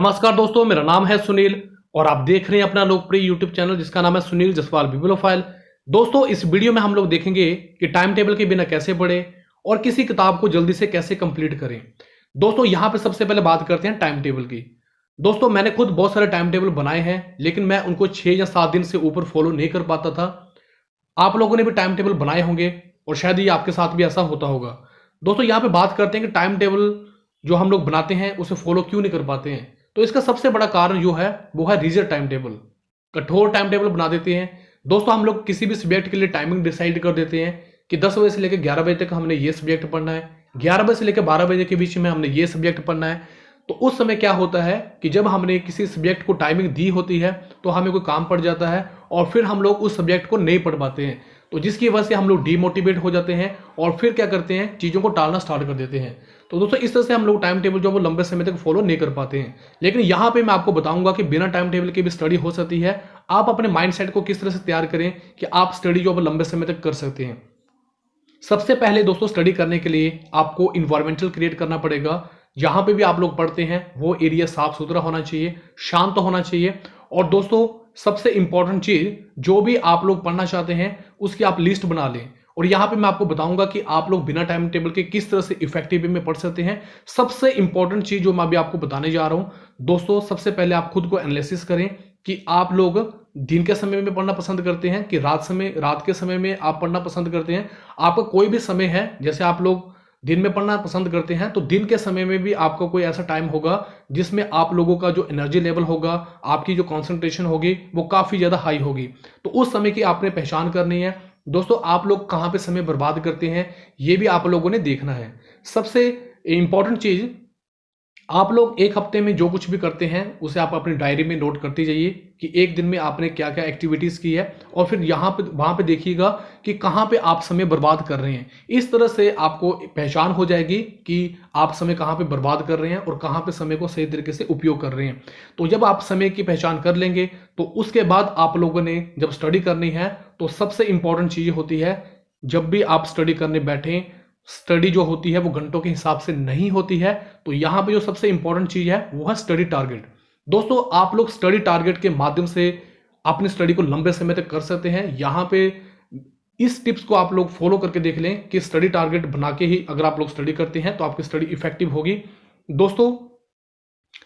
नमस्कार दोस्तों, मेरा नाम है सुनील और आप देख रहे हैं अपना लोकप्रिय यूट्यूब चैनल जिसका नाम है सुनील जसवाल बिब्लियोफाइल। दोस्तों, इस वीडियो में हम लोग देखेंगे कि टाइम टेबल के बिना कैसे पढ़े और किसी किताब को जल्दी से कैसे कंप्लीट करें। दोस्तों, यहां पे सबसे पहले बात करते हैं टाइम टेबल की। दोस्तों, मैंने खुद बहुत सारे टाइम टेबल बनाए हैं, लेकिन मैं उनको 6 या 7 दिन से ऊपर फॉलो नहीं कर पाता था। आप लोगों ने भी टाइम टेबल बनाए होंगे और शायद ये आपके साथ भी ऐसा होता होगा। दोस्तों, यहाँ पे बात करते हैं कि टाइम टेबल जो हम लोग बनाते हैं उसे फॉलो क्यों नहीं कर पाते हैं। तो इसका सबसे बड़ा कारण जो है वो है रिजिड टाइम टेबल। कठोर टाइम टेबल बना देते हैं। दोस्तों, हम लोग किसी भी सब्जेक्ट के लिए टाइमिंग डिसाइड कर देते हैं कि 10 बजे से लेकर 11 बजे तक हमने ये सब्जेक्ट पढ़ना है, 11 बजे से लेकर 12 बजे के बीच में हमने ये सब्जेक्ट पढ़ना है। तो उस समय क्या होता है कि जब हमने किसी सब्जेक्ट को टाइमिंग दी होती है तो हमें कोई काम पड़ जाता है और फिर हम लोग उस सब्जेक्ट को नहीं पढ़ पाते हैं। तो जिसकी वजह से हम लोग डीमोटिवेट हो जाते हैं और फिर क्या करते हैं, चीज़ों को टालना स्टार्ट कर देते हैं। तो दोस्तों, इस तरह से हम लोग टाइम टेबल जो वो लंबे समय तक फॉलो नहीं कर पाते हैं। लेकिन यहाँ पे मैं आपको बताऊंगा कि बिना टाइम टेबल के भी स्टडी हो सकती है। आप अपने माइंडसेट को किस तरह से तैयार करें कि आप स्टडी जो वो लंबे समय तक कर सकते हैं। सबसे पहले दोस्तों, स्टडी करने के लिए आपको इन्वायरमेंटल क्रिएट करना पड़ेगा। जहां पे भी आप लोग पढ़ते हैं वो एरिया साफ सुथरा होना चाहिए, शांत होना चाहिए। और दोस्तों, सबसे इंपॉर्टेंट चीज, जो भी आप लोग पढ़ना चाहते हैं उसकी आप लिस्ट बना लें। और यहां पे मैं आपको बताऊंगा कि आप लोग बिना टाइम टेबल के किस तरह से इफेक्टिव वे में पढ़ सकते हैं। सबसे इंपॉर्टेंट चीज जो मैं अभी आपको बताने जा रहा हूं दोस्तों, सबसे पहले आप खुद को एनालिसिस करें कि आप लोग दिन के समय में पढ़ना पसंद करते हैं कि रात के समय में आप पढ़ना पसंद करते हैं। आपका कोई भी समय है, जैसे आप लोग दिन में पढ़ना पसंद करते हैं तो दिन के समय में भी आपका कोई ऐसा टाइम होगा जिसमें आप लोगों का जो एनर्जी लेवल होगा, आपकी जो कंसंट्रेशन होगी वो काफ़ी ज़्यादा हाई होगी। तो उस समय की आपने पहचान करनी है। दोस्तों, आप लोग कहाँ पे समय बर्बाद करते हैं ये भी आप लोगों ने देखना है। सबसे इंपॉर्टेंट चीज़, आप लोग एक हफ्ते में जो कुछ भी करते हैं उसे आप अपनी डायरी में नोट करते जाइए कि एक दिन में आपने क्या क्या एक्टिविटीज़ की है और फिर यहाँ पे वहाँ पे देखिएगा कि कहाँ पे आप समय बर्बाद कर रहे हैं। इस तरह से आपको पहचान हो जाएगी कि आप समय कहाँ पे बर्बाद कर रहे हैं और कहाँ पे समय को सही तरीके से उपयोग कर रहे हैं। तो जब आप समय की पहचान कर लेंगे तो उसके बाद आप लोगों ने जब स्टडी करनी है तो सबसे इंपॉर्टेंट चीज़ होती है, जब भी आप स्टडी करने बैठें, स्टडी जो होती है वो घंटों के हिसाब से नहीं होती है। तो यहाँ पे जो सबसे इंपॉर्टेंट चीज है वो है स्टडी टारगेट। दोस्तों, आप लोग स्टडी टारगेट के माध्यम से अपनी स्टडी को लंबे समय तक कर सकते हैं। यहाँ पे इस टिप्स को आप लोग फॉलो करके देख लें कि स्टडी टारगेट बना के ही अगर आप लोग स्टडी करते हैं तो आपकी स्टडी इफेक्टिव होगी। दोस्तों,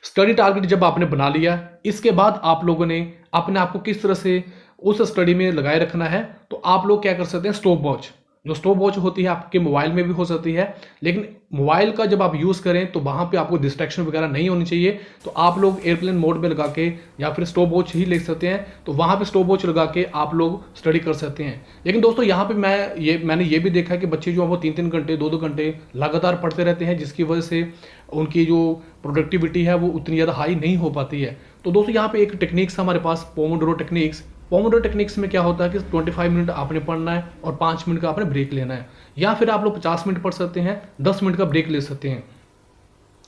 स्टडी टारगेट जब आपने बना लिया, इसके बाद आप लोगों ने अपने आप को किस तरह से उस स्टडी में लगाए रखना है, तो आप लोग क्या कर सकते हैं, स्टॉप वॉच। जो स्टॉप वॉच होती है आपके मोबाइल में भी हो सकती है, लेकिन मोबाइल का जब आप यूज़ करें तो वहाँ पे आपको डिस्ट्रैक्शन वगैरह नहीं होनी चाहिए। तो आप लोग एयरप्लेन मोड में लगा के या फिर स्टॉप वॉच ही ले सकते हैं। तो वहाँ पे स्टॉप वॉच लगा के आप लोग स्टडी कर सकते हैं। लेकिन दोस्तों, यहाँ पे मैंने ये भी देखा है कि बच्चे जो है वो 3-3 घंटे 2-2 घंटे लगातार पढ़ते रहते हैं, जिसकी वजह से उनकी जो प्रोडक्टिविटी है वो उतनी ज़्यादा हाई नहीं हो पाती है। तो दोस्तों, यहाँ पे एक टेक्निक्स हमारे पास पोमोडोरो टेक्निक्स। पोमोडोरो टेक्निक्स में क्या होता है कि 25 मिनट आपने पढ़ना है और 5 मिनट का आपने ब्रेक लेना है, या फिर आप लोग 50 मिनट पढ़ सकते हैं, 10 मिनट का ब्रेक ले सकते हैं।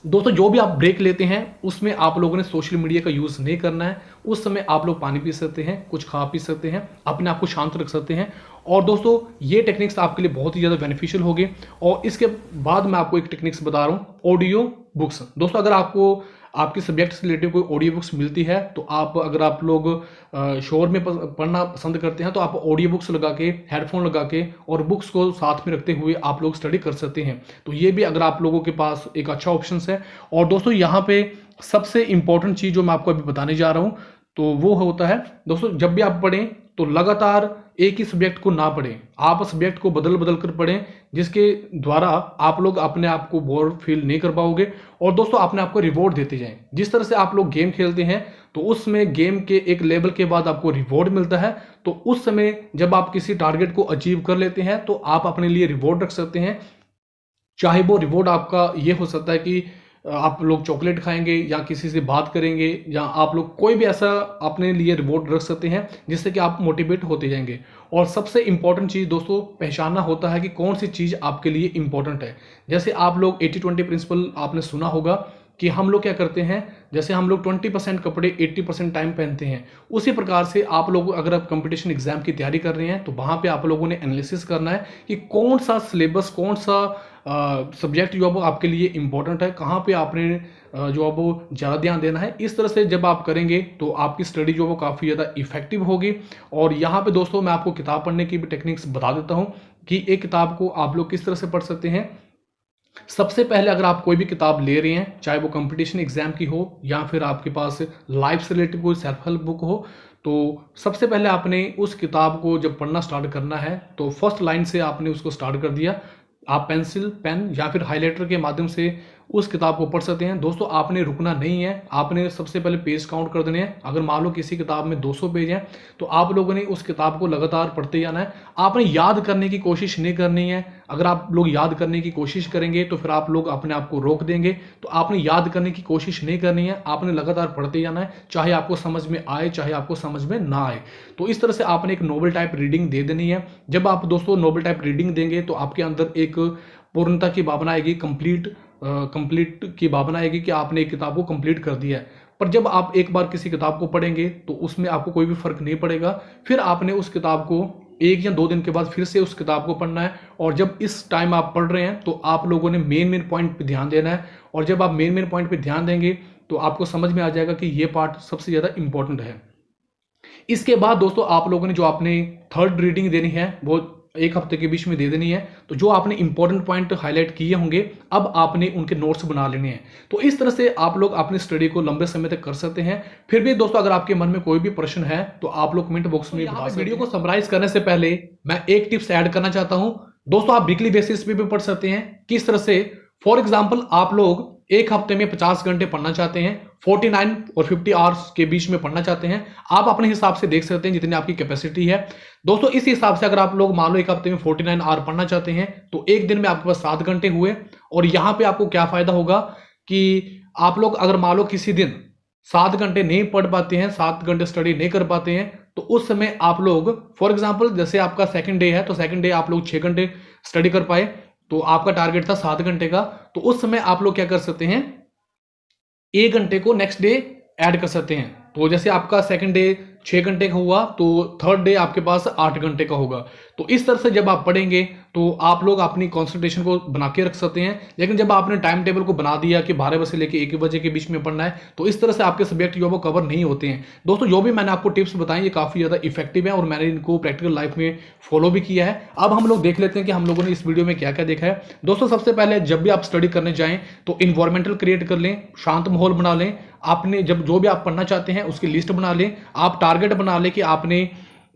दोस्तों, जो भी आप ब्रेक लेते हैं उसमें आप लोगों ने सोशल मीडिया का यूज़ नहीं करना है। उस समय आप लोग पानी पी सकते हैं, कुछ खा पी सकते हैं, अपने आप को शांत रख सकते हैं। और दोस्तों, ये टेक्निक्स आपके लिए बहुत ही ज़्यादा बेनिफिशियल होगी। और इसके बाद मैं आपको एक टेक्निक्स बता रहा हूँ, ऑडियो बुक्स। दोस्तों, अगर आपको आपके सब्जेक्ट से रिलेटेड कोई ऑडियो बुक्स मिलती है तो अगर आप लोग शोर में पढ़ना पसंद करते हैं तो आप ऑडियो बुक्स लगा के, हेडफोन लगा के और बुक्स को साथ में रखते हुए आप लोग स्टडी कर सकते हैं। तो ये भी अगर आप लोगों के पास एक अच्छा ऑप्शन है। और दोस्तों, यहाँ पे सबसे इंपॉर्टेंट चीज़ जो मैं आपको अभी बताने जा रहा हूँ तो वो होता है, दोस्तों, जब भी आप पढ़ें तो लगातार एक ही सब्जेक्ट को ना पढ़ें, आप सब्जेक्ट को बदल बदल कर पढ़ें, जिसके द्वारा आप लोग अपने आप को बोर फील नहीं कर पाओगे। और दोस्तों, अपने आप को रिवॉर्ड देते जाएं। जिस तरह से आप लोग गेम खेलते हैं तो उसमें गेम के एक लेवल के बाद आपको रिवॉर्ड मिलता है। तो उस समय जब आप किसी टारगेट को अचीव कर लेते हैं तो आप अपने लिए रिवॉर्ड रख सकते हैं। चाहे वो रिवॉर्ड आपका ये हो सकता है कि आप लोग चॉकलेट खाएंगे या किसी से बात करेंगे, या आप लोग कोई भी ऐसा अपने लिए रिवॉर्ड रख सकते हैं जिससे कि आप मोटिवेट होते जाएंगे। और सबसे इंपॉर्टेंट चीज़ दोस्तों, पहचानना होता है कि कौन सी चीज़ आपके लिए इंपॉर्टेंट है। जैसे आप लोग 80-20 प्रिंसिपल आपने सुना होगा, कि हम लोग क्या करते हैं, जैसे हम लोग 20% कपड़े 80% टाइम पहनते हैं, उसी प्रकार से आप लोग अगर आप कंपटीशन एग्जाम की तैयारी कर रहे हैं तो वहाँ पे आप लोगों ने एनालिसिस करना है कि कौन सा सिलेबस, कौन सा सब्जेक्ट जो है वो आपके लिए इंपॉर्टेंट है, कहाँ पे आपने जो है वो ज़्यादा ध्यान देना है। इस तरह से जब आप करेंगे तो आपकी स्टडी जो है वो काफ़ी ज़्यादा इफेक्टिव होगी। और यहाँ पे दोस्तों मैं आपको किताब पढ़ने की भी टेक्निक्स बता देता हूँ कि एक किताब को आप लोग किस तरह से पढ़ सकते हैं। सबसे पहले अगर आप कोई भी किताब ले रहे हैं, चाहे वो कंपटीशन एग्जाम की हो या फिर आपके पास लाइफ से रिलेटेड कोई सेल्फ हेल्प बुक हो, तो सबसे पहले आपने उस किताब को जब पढ़ना स्टार्ट करना है तो फर्स्ट लाइन से आपने उसको स्टार्ट कर दिया। आप पेंसिल, पेन या फिर हाइलाइटर के माध्यम से उस किताब को पढ़ सकते हैं। दोस्तों आपने रुकना नहीं है, आपने सबसे पहले पेज काउंट कर देने हैं। अगर मान लो किसी किताब में 200 पेज हैं तो आप लोगों ने उस किताब को लगातार पढ़ते जाना है। आपने याद करने की कोशिश नहीं करनी है। अगर आप लोग याद करने की कोशिश करेंगे तो फिर आप लोग अपने आप को रोक देंगे। तो आपने याद करने की कोशिश नहीं करनी है, आपने लगातार पढ़ते जाना है, चाहे आपको समझ में आए चाहे आपको समझ में ना आए। तो इस तरह से आपने एक नोवेल टाइप रीडिंग दे देनी है। जब आप दोस्तों नोवेल टाइप रीडिंग देंगे तो आपके अंदर एक पूर्णता की भावना आएगी, कंप्लीट की भावना आएगी कि आपने एक किताब को कंप्लीट कर दिया है। पर जब आप एक बार किसी किताब को पढ़ेंगे तो उसमें आपको कोई भी फर्क नहीं पड़ेगा। फिर आपने उस किताब को 1 या 2 दिन के बाद फिर से उस किताब को पढ़ना है। और जब इस टाइम आप पढ़ रहे हैं तो आप लोगों ने मेन पॉइंट पे ध्यान देना है। और जब आप मेन पॉइंट पे ध्यान देंगे तो आपको समझ में आ जाएगा कि ये पार्ट सबसे ज़्यादा इंपॉर्टेंट है। इसके बाद दोस्तों आप लोगों ने जो आपने थर्ड रीडिंग देनी है वो 1 हफ्ते के बीच में दे देनी है। तो जो आपने इंपॉर्टेंट पॉइंट हाईलाइट किए होंगे अब आपने उनके नोट्स बना लेने हैं। तो इस तरह से आप लोग अपनी स्टडी को लंबे समय तक कर सकते हैं। फिर भी दोस्तों अगर आपके मन में कोई भी प्रश्न है तो आप लोग कमेंट बॉक्स में बता सकते हैं। वीडियो को समराइज करने से पहले मैं एक टिप्स ऐड करना चाहता हूं। दोस्तों आप वीकली बेसिस पे भी पढ़ सकते हैं। किस तरह से, फॉर एग्जाम्पल आप लोग एक हफ्ते में 50 घंटे पढ़ना चाहते हैं, 49 और 50 आवर्स के बीच में पढ़ना चाहते हैं। आप अपने हिसाब से देख सकते हैं जितनी आपकी कैपेसिटी है। दोस्तों इस हिसाब से अगर आप लोग मान लो एक हफ्ते में 49 आवर पढ़ना चाहते हैं तो एक दिन में आपके पास 7 घंटे हुए। और यहां पे आपको क्या फायदा होगा कि आप लोग अगर मान लो किसी दिन 7 घंटे नहीं पढ़ पाते हैं, 7 घंटे स्टडी नहीं कर पाते हैं, तो उस समय आप लोग फॉर एग्जाम्पल जैसे आपका सेकंड डे है तो सेकंड डे आप लोग 6 घंटे स्टडी कर पाए तो आपका टारगेट था 7 घंटे का। तो उस समय आप लोग क्या कर सकते हैं, 1 घंटे को नेक्स्ट डे ऐड कर सकते हैं। तो जैसे आपका सेकंड डे 6 घंटे का हुआ तो थर्ड डे आपके पास 8 घंटे का होगा। तो इस तरह से जब आप पढ़ेंगे तो आप लोग अपनी कंसंट्रेशन को बना के रख सकते हैं। लेकिन जब आपने टाइम टेबल को बना दिया कि 12 बजे से लेकर 1 बजे के बीच में पढ़ना है तो इस तरह से आपके सब्जेक्ट जो वो कवर नहीं होते हैं। दोस्तों जो भी मैंने आपको टिप्स बताई ये काफ़ी ज़्यादा इफेक्टिव है और मैंने इनको प्रैक्टिकल लाइफ में फॉलो भी किया है। अब हम लोग देख लेते हैं कि हम लोगों ने इस वीडियो में क्या क्या देखा है। दोस्तों सबसे पहले जब भी आप स्टडी करने जाएं तो इन्वायरमेंटल क्रिएट कर लें, शांत माहौल बना लें। आपने जब जो भी आप पढ़ना चाहते हैं उसकी लिस्ट बना लें, आप टारगेट बना लें कि आपने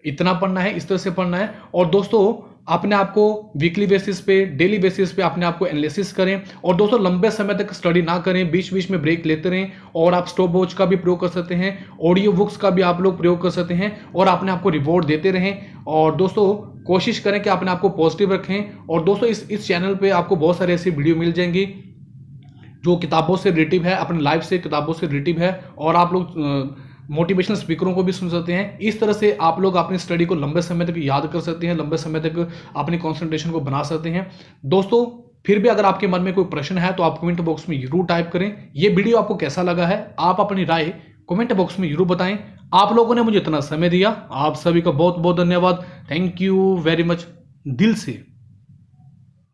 इतना पढ़ना है, इस तरह से पढ़ना है। और दोस्तों अपने आप को वीकली बेसिस पे, डेली बेसिस पे अपने आप को एनालिसिस करें। और दोस्तों लंबे समय तक स्टडी ना करें, बीच बीच में ब्रेक लेते रहें। और आप स्टॉप वॉच का भी प्रयोग कर सकते हैं, ऑडियो बुक्स का भी आप लोग प्रयोग कर सकते हैं और अपने आप को रिवॉर्ड देते रहें। और दोस्तों कोशिश करें कि अपने आप को पॉजिटिव रखें। और दोस्तों इस चैनल पर आपको बहुत सारे ऐसी वीडियो मिल जाएंगी जो किताबों से रिलेटिव है, अपनी लाइफ से किताबों से रिलेटिव है। और आप लोग मोटिवेशनल स्पीकरों को भी सुन सकते हैं। इस तरह से आप लोग अपनी स्टडी को लंबे समय तक याद कर सकते हैं, लंबे समय तक अपनी कंसंट्रेशन को बना सकते हैं। दोस्तों फिर भी अगर आपके मन में कोई प्रश्न है तो आप कमेंट बॉक्स में जरूर टाइप करें। ये वीडियो आपको कैसा लगा है आप अपनी राय कमेंट बॉक्स में जरूर बताएं। आप लोगों ने मुझे इतना समय दिया, आप सभी का बहुत बहुत धन्यवाद। थैंक यू वेरी मच दिल से।